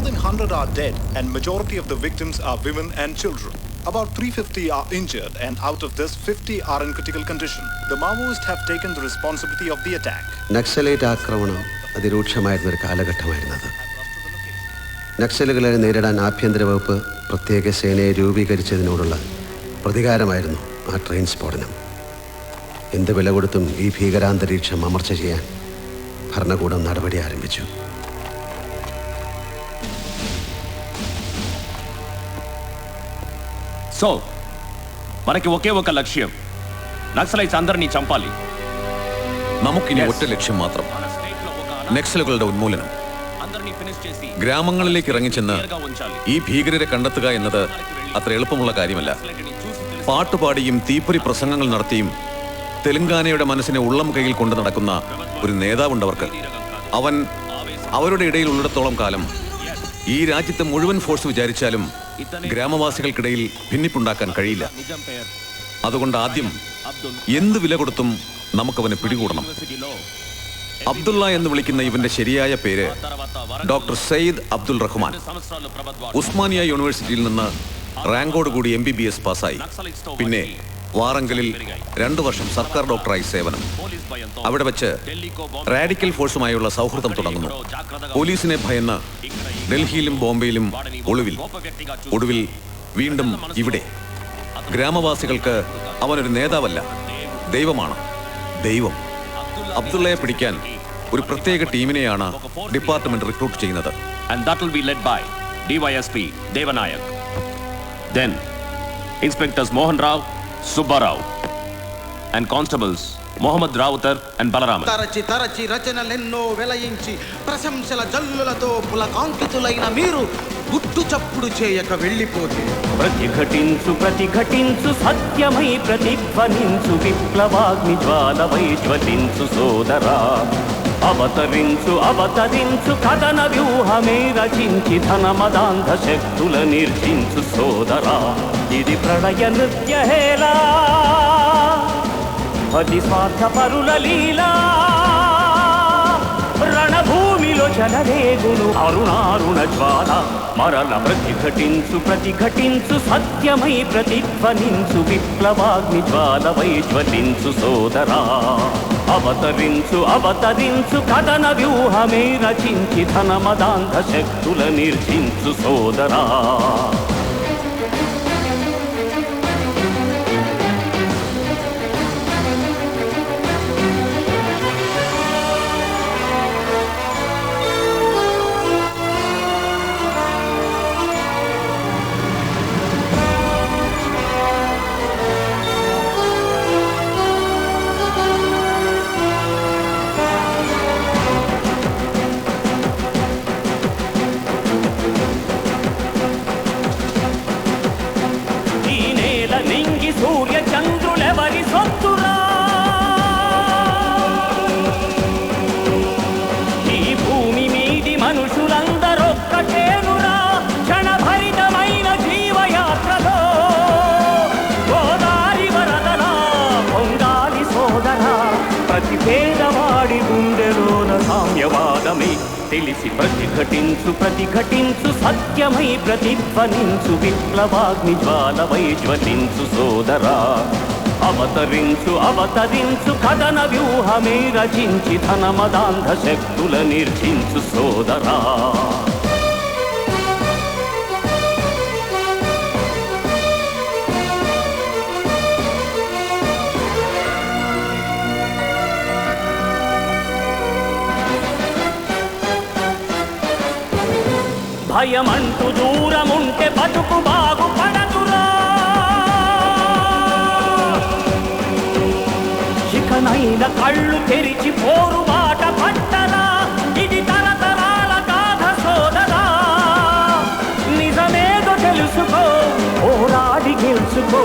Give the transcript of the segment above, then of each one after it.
than 100 are dead and majority of the victims are women and children. About 350 are injured and out of this 50 are in critical condition. The Maoists have taken the responsibility of the attack. Naxalite ആക്രമണം അതിരൂക്ഷമായിരുന്നൊരു കാലഘട്ടമായിരുന്നത്. നക്സലുകളെ നേരിടാൻ ആഭ്യന്തര വകുപ്പ് പ്രത്യേക സേനയെ രൂപീകരിച്ചതിനോടുള്ള പ്രതികാരമായിരുന്നു ആ train സ്ഫോടനം. എന്ത് വില കൊടുത്തും ഈ ഭീകരാന്തരീക്ഷം അമർച്ച ചെയ്യാൻ ഭരണകൂടം നടപടി ആരംഭിച്ചു. సో మనకి ఒకే ఒక లక్ష్యం, నక్సలైట్స్ అందరినీ చంపాలి. നമുക്കിനി ഒറ്റ ലക്ഷ്യം മാത്രം, നക്സലുകളുടെ ഉന്മൂലനം. ഗ്രാമങ്ങളിലേക്ക് ഇറങ്ങിച്ചെന്ന് ഈ ഭീകരരെ കണ്ടെത്തുക എന്നത് അത്ര എളുപ്പമുള്ള കാര്യമല്ല. പാട്ടുപാടിയും തീപ്പൊരി പ്രസംഗങ്ങൾ നടത്തിയും തെലങ്കാനയുടെ മനസ്സിനെ ഉള്ളം കയ്യിൽ കൊണ്ടു നടക്കുന്ന ഒരു നേതാവുണ്ടവർക്ക്. അവൻ അവരുടെ ഇടയിൽ ഉള്ളിടത്തോളം കാലം ഈ രാജ്യത്തെ മുഴുവൻ ഫോഴ്സ് വിചാരിച്ചാലും ഗ്രാമവാസികൾക്കിടയിൽ ഭിന്നിപ്പുണ്ടാക്കാൻ കഴിയില്ല. അതുകൊണ്ട് ആദ്യം എന്ത് വില കൊടുത്തും നമുക്കവനെ പിടികൂടണം. അബ്ദുള്ള എന്ന് വിളിക്കുന്ന ഇവന്റെ ശരിയായ പേര് ഡോക്ടർ സയ്യിദ് അബ്ദുൾ റഹ്മാൻ. ഉസ്മാനിയ യൂണിവേഴ്സിറ്റിയിൽ നിന്ന് റാങ്കോടുകൂടി MBBS പാസ്സായി. പിന്നെ വാറങ്കലിൽ 2 വർഷം സർക്കാർ ഡോക്ടറായി സേവനം. അവിടെ വെച്ച് റാഡിക്കൽ ഫോഴ്സുമായുള്ള സൗഹൃദം തുടങ്ങുന്നു. പോലീസിനെ ഭയന്ന് ഡൽഹിയിലും ബോംബെയിലും ഒടുവിൽ വീണ്ടും ഇവിടെ. ഗ്രാമവാസികൾക്ക് അവനൊരു നേതാവല്ല, ദൈവമാണ്. ദൈവം. അബ്ദുള്ളയെ പിടിക്കാൻ ഒരു പ്രത്യേക ടീമിനെയാണ് ഡിപ്പാർട്ട്മെന്റ് റിക്രൂട്ട് ചെയ്യുന്നത്. And that will be led by DYSP Devanayak. Then Inspectors Mohan Rao, Subba Rao and Constables Mohammad Rautar and Balaraman. తరచి రచనలెన్నో వెలయించి ప్రశంసల జల్లులతో పులకాంకితులైన మీరు గుట్టు చప్పుడు చేయక వెళ్ళిపోతే, ప్రతిఘటించు సత్యమై ప్రతిధ్వనించు విప్లవాగ్ని జ్వాలవై జ్వలించు సోదరా. అవతరించు కథన వ్యూహమే రచించి ధనమదాంధ శక్తుల నిర్జించు సోదరా. ఇది ప్రళయ నృత్య హేళా, అది స్వార్థ పరుల లీలా. రణభూమిలో జలరేగును అరుణారుణ జ్వాల. మరల ప్రతిఘటించు సత్యమై ప్రతిధ్వనించు విప్లవాగ్ని జ్వాలవై జ్వలించు సోదరా. అవతరించు కథన వ్యూహమే రచించి ధనమదాంధ శక్తుల నిర్జించు సోదరా. సూర్య చంద్రులెవరి సొత్తురా. ఈ భూమి మీది మనుషులందరొక్కటేనురా. క్షణభరితమైన జీవయాత్రలో గోదారి వరదలా పొంగాలి సోదరా. ప్రతి పేదవాడి గుండెలోన సామ్యవాదమే తెలిసి ప్రతిఘటించు సత్యమై ప్రతిధ్వనించు విప్లవాగ్ని జ్వాలవై జ్వలించు సోదరా. అవతరించు కథన వ్యూహమే రచించి ధనమదాంధ శక్తుల నిర్జించు సోదరా. భయమంటూ దూరముంటే బతుకు బాగుపడదురా. చికనైన కళ్ళు తెరిచి పోరు బాట పట్టరా. ఇది తరతరాల గాథ సోదరా. నిజమేదో తెలుసుకో, పోరాడి గెలుచుకో.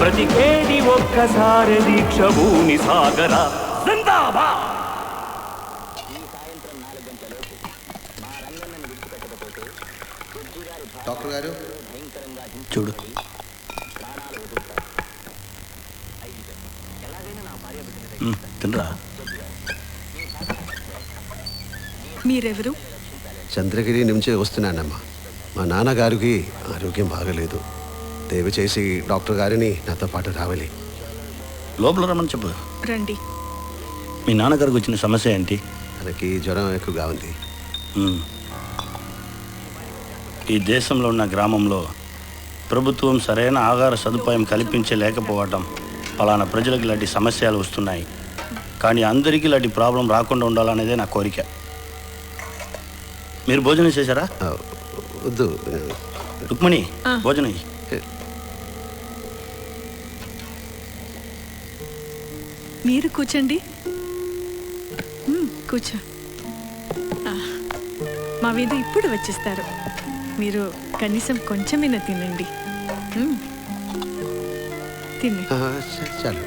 బ్రతికేది ఒక్కసారి దీక్ష భూమి సాగరా. జిందాబాద్. డాక్టర్ గారు చూడు, తినరా. మీరెవరు? చంద్రగిరి నుంచి వస్తున్నానమ్మా. మా నాన్నగారికి ఆరోగ్యం బాగలేదు. దయచేసి డాక్టర్ గారిని నాతో పాటు రావాలి. లోపల రమ్మని చెప్పు. రండి. మీ నాన్నగారికి వచ్చిన సమస్య ఏంటి? తనకి జ్వరం ఎక్కువగా ఉంది. ఈ దేశంలో ఉన్న గ్రామంలో ప్రభుత్వం సరైన ఆహార సదుపాయం కల్పించలేకపోవటం పలానా ప్రజలకు ఇలాంటి సమస్యలు వస్తున్నాయి. కానీ అందరికీ ఇలాంటి ప్రాబ్లం రాకుండా ఉండాలనేదే నా కోరిక. మీరు భోజనం చేశారా? వద్దు రుక్మిణి, భోజనం. మీరు కూర్చోండి. కూర్చో. మా మీద ఇప్పుడు వచ్చేస్తారు. మీరు కనీసం కొంచెమైనా తినండి. తిని. చాలు.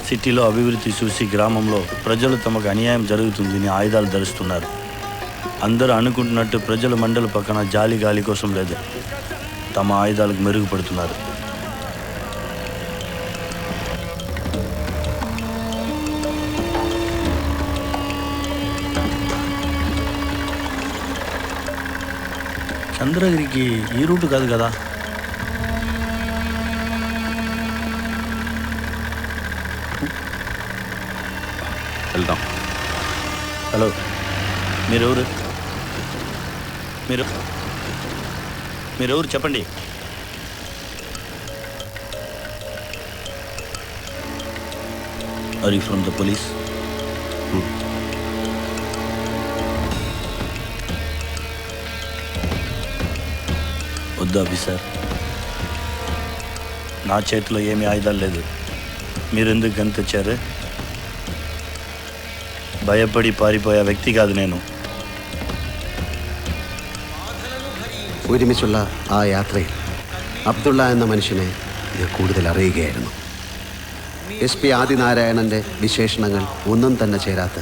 సిటీలో అభివృద్ధి చూసి గ్రామంలో ప్రజలు తమకు అన్యాయం జరుగుతుందని ఆయుధాలు ధరిస్తున్నారు. అందరూ అనుకుంటున్నట్టు ప్రజల మండల పక్కన జాలి గాలి కోసం లేదు, తమ ఆయుధాలకు మెరుగుపడుతున్నారు. చంద్రగిరికి ఈ రూటు కాదు కదా. వెళ్దాం. హలో, మీరెవరు? మీరెవరు చెప్పండి. Are you from the police? వద్దు ఆఫీసర్, నా చేతిలో ఏమీ ఆయుధాలు లేదు. మీరెందుకు గన్ తెచ్చారు? భయపడి పారిపోయే వ్యక్తి కాదు నేను. ഒരുമിച്ചുള്ള ആ യാത്രയിൽ അബ്ദുള്ള എന്ന മനുഷ്യനെ ഞാൻ കൂടുതൽ അറിയുകയായിരുന്നു. SP ആദിനാരായണൻ്റെ വിശേഷണങ്ങൾ ഒന്നും തന്നെ ചേരാത്ത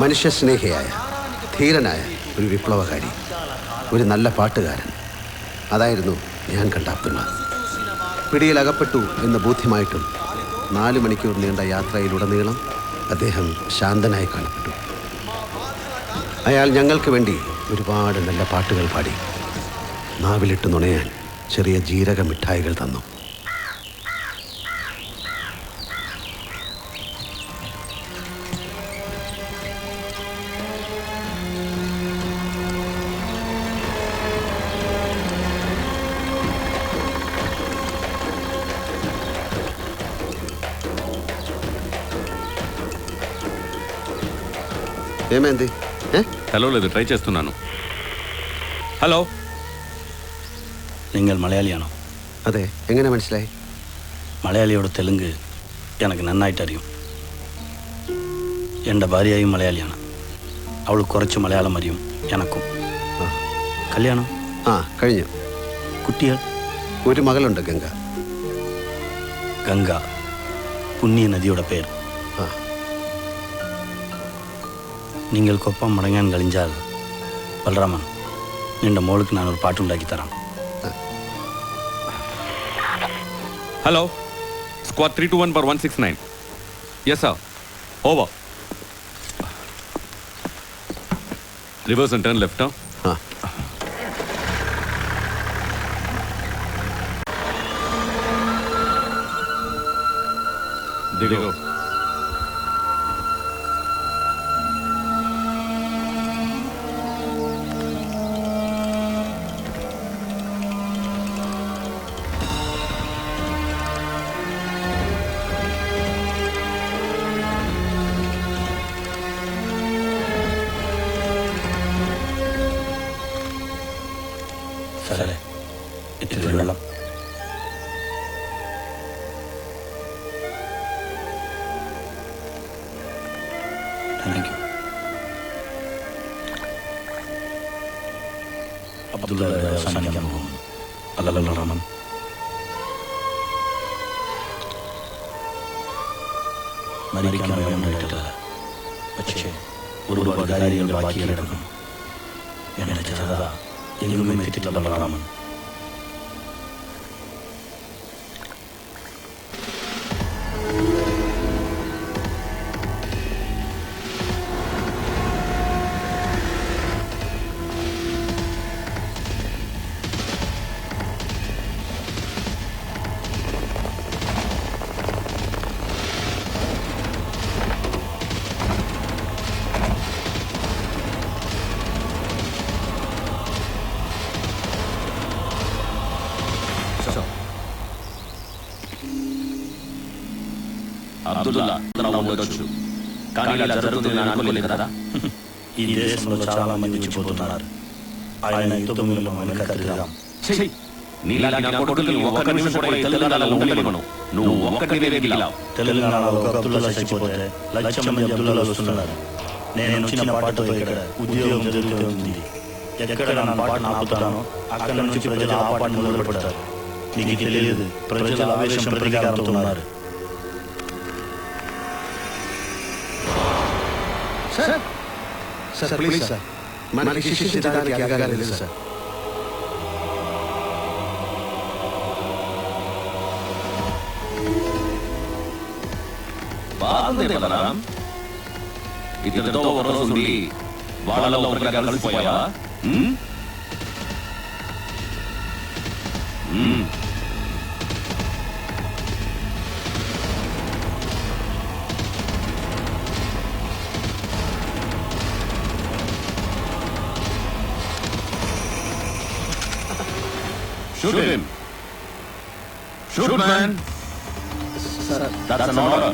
മനുഷ്യസ്നേഹിയായ ധീരനായ ഒരു വിപ്ലവകാരി, ഒരു നല്ല പാട്ടുകാരൻ. അതായിരുന്നു ഞാൻ കണ്ട അബ്ദുള്ള. പിടിയിലകപ്പെട്ടു എന്ന് ബോധ്യമായിട്ടും 4 മണിക്കൂർ നീണ്ട യാത്രയിലുടനീളം അദ്ദേഹം ശാന്തനായി കാണപ്പെട്ടു. അയാൾ ഞങ്ങൾക്ക് വേണ്ടി ഒരുപാട് നല്ല പാട്ടുകൾ പാടി. നാവിലിട്ട് നുണയാൻ ചെറിയ ജീരക മിഠായികൾ തന്നു. ఏమైంది? హలో లేదు, ట్రై చేస్తున్నాను. హలో, നിങ്ങൾ മലയാളിയാണോ? അതെ. എങ്ങനെ മനസ്സിലായി? മലയാളിയുടെ തെലുങ്ക് എനിക്ക് നന്നായിട്ട് അറിയും. എൻ്റെ ഭാര്യയും മലയാളിയാണ്. അവൾ കുറച്ച് മലയാളം അറിയും എനക്കും. കല്യാണം കഴിഞ്ഞു. കുട്ടികൾ? ഒരു മകളുണ്ട്, ഗംഗ. ഗംഗ പുണ്യ നദിയുടെ പേര്. നിങ്ങൾക്കൊപ്പം മടങ്ങാൻ കഴിഞ്ഞാൽ ബലറാമൻ, നിന്റെ മോൾക്ക് ഞാനൊരു പാട്ടുണ്ടാക്കി തരാം. Hello, squad 321 per 169. Yes sir, over. Reverse and turn left. దిగో. సరే, ఇటు వెళ్దాం. Thank you. అబ్దుల్లా వ్యవసాయానికి అనుభవం. అల్లల్ల రామన్. മരിക്കാനായിട്ടല്ല, പക്ഷേ ഒരുപാട് കാര്യങ്ങൾ ബാക്കി കിടക്കുന്നു. എന്നെ ചെറുത എങ്ങും എത്തിയിട്ടുള്ള ബലറാമൻ. అబ్దుల్లా ఉండొచ్చు, కానీ ఇలా జరుగుతుంది నేను అనుకోలేదు కదా. ఈ దేశంలో చాలా మంది చచ్చిపోతున్నారు. ఆయన యుద్ధంలో వెనకటిరాం. నీలాంటి నా కొడుకులు ఒక్క నిమిషం కూడా ఈ తెలంగాణలో ఉండలేమను. నువ్వు ఒక్కటినే మిగిలావు. తెలంగాణలో ఒక అబ్దుల్లా చచ్చిపోతే లక్ష మంది అబ్దుల్లాలు వస్తున్నారు. నేను వచ్చిన పాటతో ఇక్కడ ఉద్యోగం జరుగుతుంది. ఎక్కడ నా పాటను ఆపుతానో అక్కడ నుంచి ప్రజలు ఆ పాటను మొదలు పెడతారు. నీకు తెలియదు, ప్రజల ఆవేశం ప్రతీకారంతో ఉన్నారు. సార్ ప్లీజ్ సార్, మనకి శిక్షించడానికి అధికారం లేదు సార్. బాగుంది బలరాం. ఇతనితో ఒక రోజు ఉండి వాళ్ళలో ఒకరిగా కలిసిపోయావా? Shoot him. Shoot, man. Sir, that's an order.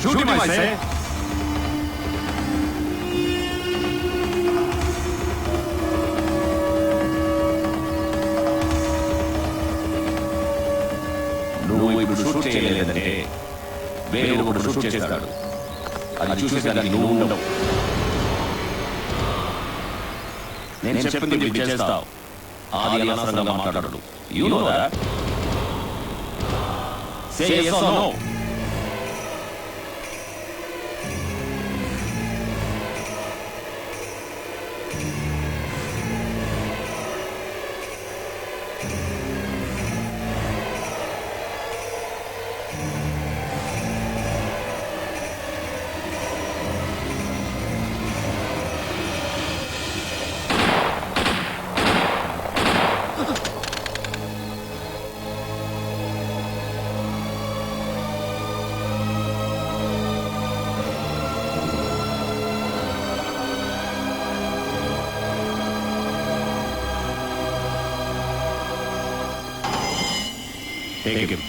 Shoot him, I say. నువ్వు ఇప్పుడు షూట్ చేయలేదంటే వేరే ఒకడు షూట్ చేస్తాడు. అది చూసేదానికి నువ్వు ఉండవు. నేను చెప్పింది నువ్వు చేస్తావు. ఆది అనవసరంగా మాట్లాడడు. You know that. Say yes or no. Take him.